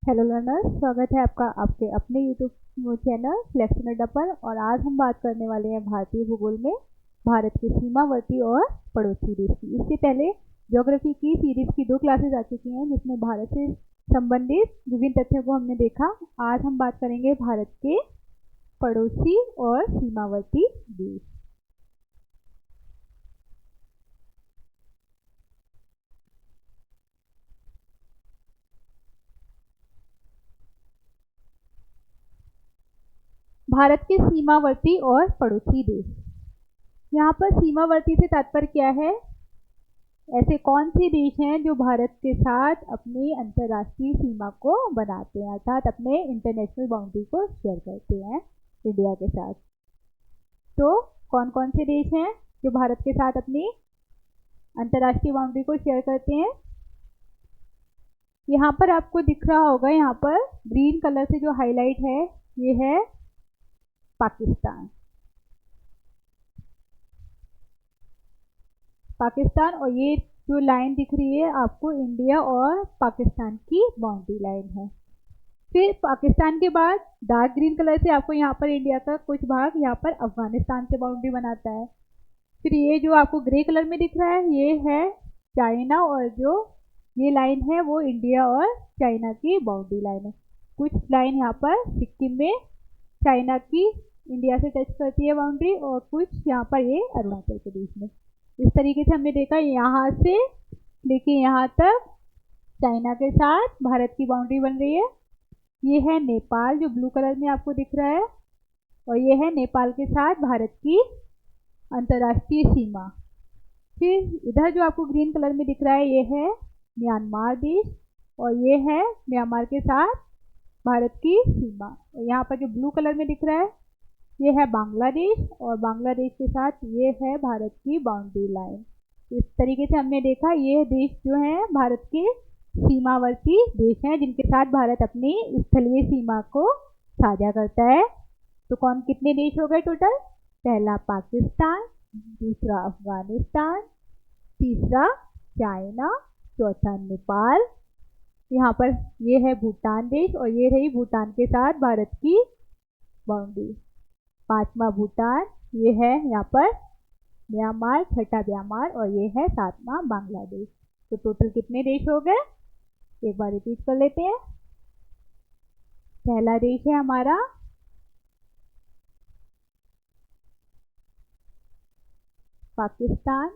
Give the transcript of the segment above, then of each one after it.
Hello learners, स्वागत है आपका आपके अपने यूट्यूब चैनल सिलेक्शन अड्डा पर। और आज हम बात करने वाले हैं भारतीय भूगोल में भारत के सीमावर्ती और पड़ोसी देश की। इससे पहले ज्योग्राफी की सीरीज की 2 क्लासेस आ चुकी हैं जिसमें भारत से संबंधित विभिन्न तथ्यों को हमने देखा। आज हम बात करेंगे भारत के पड़ोसी और सीमावर्ती देश। भारत के सीमावर्ती और पड़ोसी देश। यहाँ पर सीमावर्ती से तात्पर्य क्या है? ऐसे कौन से देश हैं जो भारत के साथ अपनी अंतर्राष्ट्रीय सीमा को बनाते हैं, अर्थात अपने इंटरनेशनल बाउंड्री को शेयर करते हैं इंडिया के साथ। तो कौन कौन से देश हैं जो भारत के साथ अपनी अंतर्राष्ट्रीय बाउंड्री को शेयर करते हैं? यहाँ पर आपको दिख रहा होगा, यहाँ पर ग्रीन कलर से जो हाईलाइट है ये है पाकिस्तान। और ये जो लाइन दिख रही है आपको इंडिया और पाकिस्तान की बाउंड्री लाइन है। फिर पाकिस्तान के बाद डार्क ग्रीन कलर से आपको यहाँ पर इंडिया का कुछ भाग यहाँ पर अफगानिस्तान से बाउंड्री बनाता है। फिर ये जो आपको ग्रे कलर में दिख रहा है ये है चाइना, और जो ये लाइन है वो इंडिया और चाइना की बाउंड्री लाइन है। कुछ लाइन यहाँ पर सिक्किम में चाइना की इंडिया से टच करती है बाउंड्री, और कुछ यहाँ पर ये अरुणाचल प्रदेश में। इस तरीके से हमने देखा यहाँ से लेके यहाँ तक चाइना के साथ भारत की बाउंड्री बन रही है। ये है नेपाल जो ब्लू कलर में आपको दिख रहा है, और ये है नेपाल के साथ भारत की अंतर्राष्ट्रीय सीमा। फिर इधर जो आपको ग्रीन कलर में दिख रहा है ये है म्यांमार देश, और ये है म्यांमार के साथ भारत की सीमा। और यहाँ पर जो ब्लू कलर में दिख रहा है ये है बांग्लादेश, और बांग्लादेश के साथ ये है भारत की बाउंड्री लाइन। इस तरीके से हमने देखा ये देश जो हैं भारत के सीमावर्ती देश हैं जिनके साथ भारत अपनी स्थलीय सीमा को साझा करता है। तो कौन कितने देश हो गए टोटल? पहला पाकिस्तान, दूसरा अफगानिस्तान, तीसरा चाइना, चौथा नेपाल, यहाँ पर ये है भूटान देश, और ये रही भूटान के साथ भारत की बाउंड्री। पांचवा भूटान, ये है यहाँ पर म्यांमार, छठा म्यांमार, और ये है सातवां बांग्लादेश। तो टोटल कितने देश हो गए? एक बार रिपीट कर लेते हैं। पहला देश है हमारा पाकिस्तान,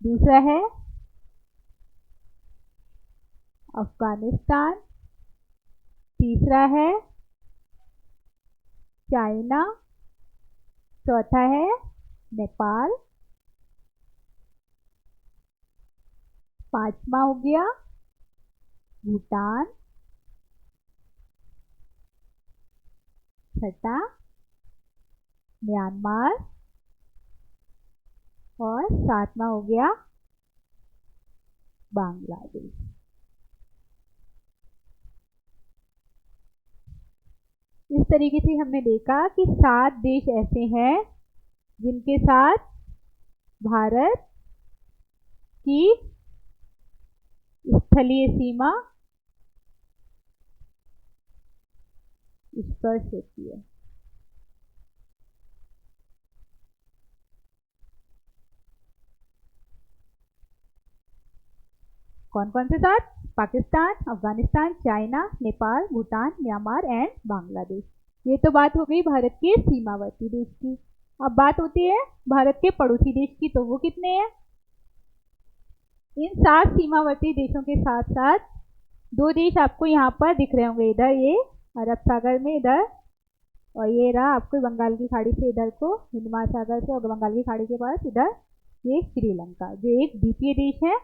दूसरा है अफगानिस्तान, तीसरा है चाइना, चौथा है नेपाल, पांचवा हो गया भूटान, छठा म्यांमार, और सातवां हो गया बांग्लादेश। इस तरीके से हमने देखा कि 7 देश ऐसे हैं जिनके साथ भारत की स्थलीय सीमा स्पर्श होती है। कौन कौन से 7? Pakistan, Afghanistan, China, Nepal, Bhutan, Myanmar and Bangladesh. ये तो बात हो गई भारत के सीमावर्ती देश की। अब बात होती है भारत के पड़ोसी देश की। तो वो कितने हैं? इन 7 सीमावर्ती देशों के साथ साथ 2 देश आपको यहाँ पर दिख रहे होंगे, इधर ये अरब सागर में इधर, और ये रहा आपको बंगाल की खाड़ी से इधर को, हिंद महासागर से और बंगाल की खाड़ी के पास इधर ये श्रीलंका, जो एक द्वीपीय देश है।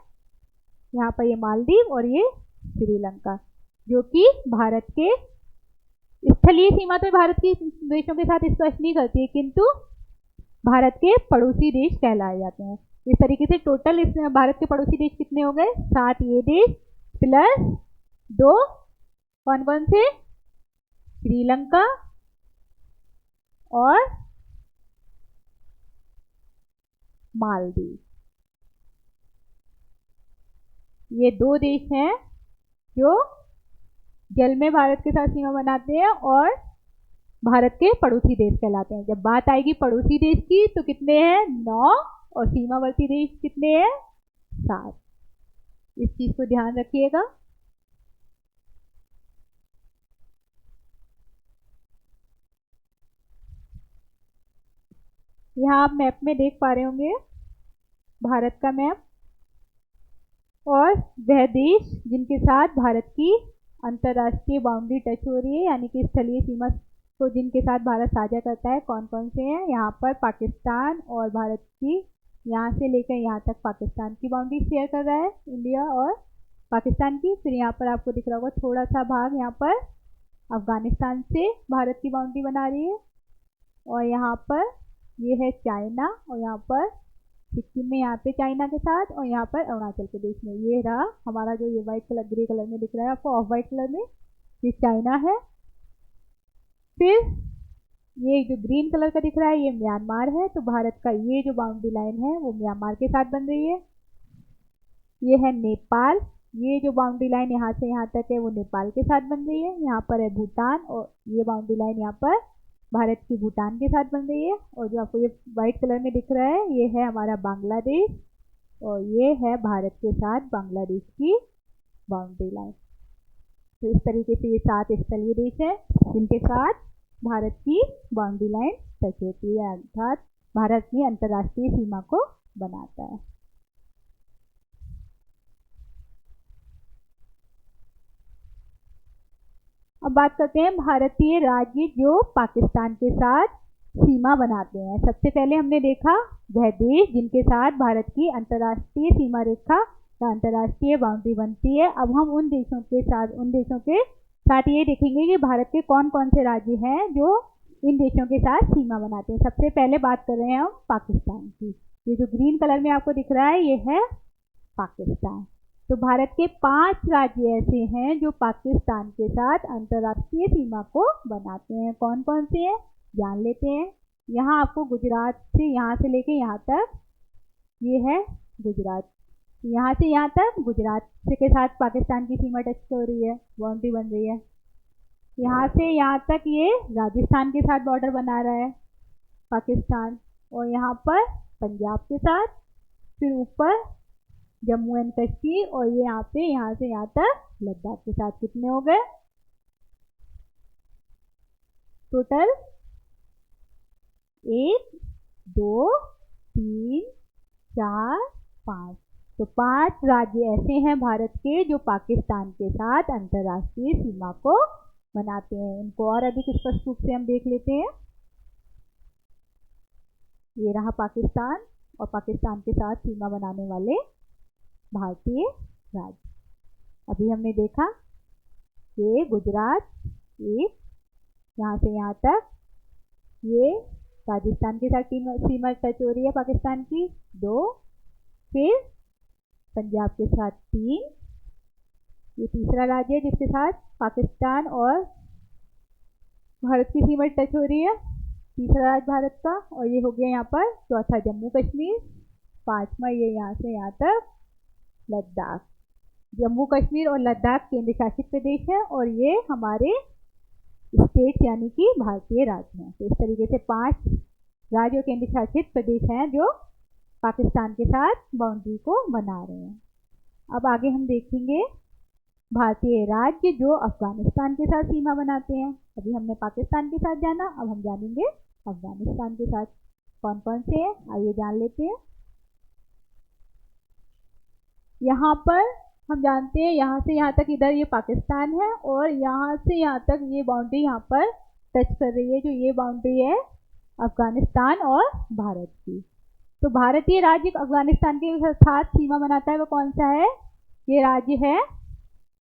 यहाँ पर ये मालदीव और ये श्रीलंका, जो कि भारत के स्थलीय सीमा तो भारत के देशों के साथ स्पर्श नहीं करती है, किंतु भारत के पड़ोसी देश कहलाए जाते हैं। इस तरीके से टोटल इस भारत के पड़ोसी देश कितने हो गए? 7 ये देश प्लस 2 कौन कौन से? श्रीलंका और मालदीव। ये दो देश हैं जो जल में भारत के साथ सीमा बनाते हैं और भारत के पड़ोसी देश कहलाते हैं। जब बात आएगी पड़ोसी देश की तो कितने हैं? 9, और सीमावर्ती देश कितने हैं? 7। इस चीज को ध्यान रखिएगा। यहाँ आप मैप में देख पा रहे होंगे भारत का मैप, और वह देश जिनके साथ भारत की अंतर्राष्ट्रीय बाउंड्री टच हो रही है, यानी कि स्थलीय सीमा को जिनके साथ भारत साझा करता है, कौन कौन से हैं। यहाँ पर पाकिस्तान और भारत की, यहाँ से लेकर यहाँ तक पाकिस्तान की बाउंड्री शेयर कर रहा है इंडिया और पाकिस्तान की। फिर यहाँ पर आपको दिख रहा होगा थोड़ा सा भाग यहाँ पर अफगानिस्तान से भारत की बाउंड्री बना रही है, और यहाँ पर ये है चाइना, और यहाँ पर सिक्किम में यहाँ पे चाइना के साथ, और यहाँ पर अरुणाचल प्रदेश में। ये रहा हमारा जो ये व्हाइट कलर, ग्रे कलर में दिख रहा है आपको, ऑफ व्हाइट कलर में, ये चाइना है। फिर ये जो ग्रीन कलर का दिख रहा है ये म्यांमार है। तो भारत का ये जो बाउंड्री लाइन है वो म्यांमार के साथ बन रही है। ये है नेपाल, ये जो बाउंड्री लाइन यहाँ से यहाँ तक है वो नेपाल के साथ बन रही है। यहाँ पर है भूटान, और ये बाउंड्री लाइन यहाँ पर भारत की भूटान के साथ बन रही है। और जो आपको ये व्हाइट कलर में दिख रहा है ये है हमारा बांग्लादेश, और ये है भारत के साथ बांग्लादेश की बाउंड्री लाइन। तो इस तरीके से ये 7 स्थलीय देश है जिनके साथ भारत की बाउंड्री लाइन टच होती है, अर्थात भारत की अंतर्राष्ट्रीय सीमा को बनाता है। अब बात करते हैं भारतीय राज्य जो पाकिस्तान के साथ सीमा बनाते हैं। सबसे पहले हमने देखा वह देश जिनके साथ भारत की अंतर्राष्ट्रीय सीमा रेखा या अंतर्राष्ट्रीय बाउंड्री बनती है। अब हम उन देशों के साथ ये देखेंगे कि भारत के कौन कौन से राज्य हैं जो इन देशों के साथ सीमा बनाते हैं। सबसे पहले बात कर रहे हैं हम पाकिस्तान की। ये जो ग्रीन कलर में आपको दिख रहा है ये है पाकिस्तान। तो भारत के 5 राज्य ऐसे हैं जो पाकिस्तान के साथ अंतर्राष्ट्रीय सीमा को बनाते हैं। कौन कौन से हैं जान लेते हैं। यहाँ आपको गुजरात से यहाँ से लेके यहाँ तक, ये है गुजरात, यहाँ से यहाँ तक गुजरात के साथ पाकिस्तान की सीमा टच हो रही है, बाउंड्री बन रही है। यहाँ से यहाँ तक ये राजस्थान के साथ बॉर्डर बना रहा है पाकिस्तान, और यहाँ पर पंजाब के साथ, फिर ऊपर जम्मू एंड कश्मीर, और ये यहाँ पे यहाँ से यहाँ तक लद्दाख के साथ। कितने हो गए टोटल? 1 2 3 4 5। तो 5 राज्य ऐसे हैं भारत के जो पाकिस्तान के साथ अंतर्राष्ट्रीय सीमा को बनाते हैं। इनको और अधिक स्पष्ट रूप से हम देख लेते हैं। ये रहा पाकिस्तान, और पाकिस्तान के साथ सीमा बनाने वाले भारतीय राज्य। अभी हमने देखा ये गुजरात 1, यहाँ से यहाँ तक, ये राजस्थान के साथ सीमा टच हो रही है पाकिस्तान की 2, फिर पंजाब के साथ 3, ये तीसरा राज्य है जिसके साथ पाकिस्तान और भारत की सीमा टच हो रही है, तीसरा राज्य भारत का। और ये हो गया यहाँ पर चौथा जम्मू कश्मीर, 5वां ये यहाँ से यहाँ तक लद्दाख। जम्मू कश्मीर और लद्दाख केंद्र शासित प्रदेश है, और ये हमारे स्टेट यानी कि भारतीय राज्य हैं। तो इस तरीके से 5 राज्य और केंद्र शासित प्रदेश हैं जो पाकिस्तान के साथ बाउंड्री को बना रहे हैं। अब आगे हम देखेंगे भारतीय राज्य जो अफगानिस्तान के साथ सीमा बनाते हैं। अभी हमने पाकिस्तान के साथ जाना, अब हम जानेंगे अफगानिस्तान के साथ कौन कौन से हैं, आइए जान लेते हैं। यहाँ पर हम जानते हैं यहाँ से यहाँ तक इधर ये पाकिस्तान है, और यहाँ से यहाँ तक ये बाउंड्री यहाँ पर टच कर रही है, जो ये बाउंड्री है अफगानिस्तान और भारत की। तो भारतीय राज्य अफगानिस्तान के साथ सीमा बनाता है वो कौन सा है? ये राज्य है